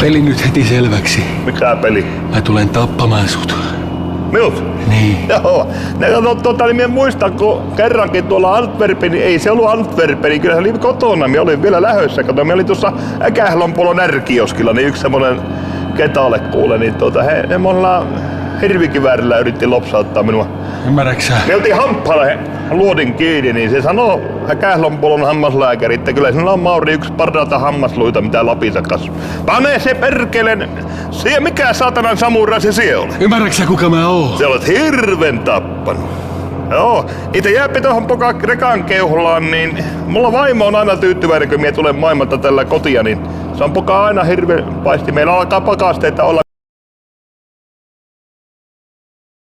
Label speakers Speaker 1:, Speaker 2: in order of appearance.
Speaker 1: peli nyt heti selväksi.
Speaker 2: Mikä peli?
Speaker 1: Mä tulen tappamaan sut.
Speaker 2: Minut?
Speaker 1: Niin.
Speaker 2: Joo. Niin minä muistan, kun kerrankin tuolla Antwerpeni, ei se ollut Antwerpeni, kyllä se oli kotona. Minä olin vielä lähössä. Kato, minä olin tuossa Äkählonpolon ärkioskilla, niin yksi semmonen ketale kuule, niin he monella hirvikiväärillä yritti lopsauttaa minua.
Speaker 1: Ymmärräksä?
Speaker 2: Me oltiin hamppaalla, luodin kiinni, niin se sanoi Kählonpolon hammaslääkäri, että kyllä sinulla on Mauri yksi parhaita hammasluita, mitä Lapissa kasvaa. Pane se perkelen, mikä saatanan samurai se siellä oli?
Speaker 1: Ymmärräksä kuka mä oon?
Speaker 2: Se olet hirven tappanut. Joo, itse jääpi tuohon rekan keuhlaan, niin mulla vaimo on aina tyytyväinen, kun minä tulen maailmalta tällä kotia, niin se on aina hirveän paisti. Meillä alkaa pakasteita olla.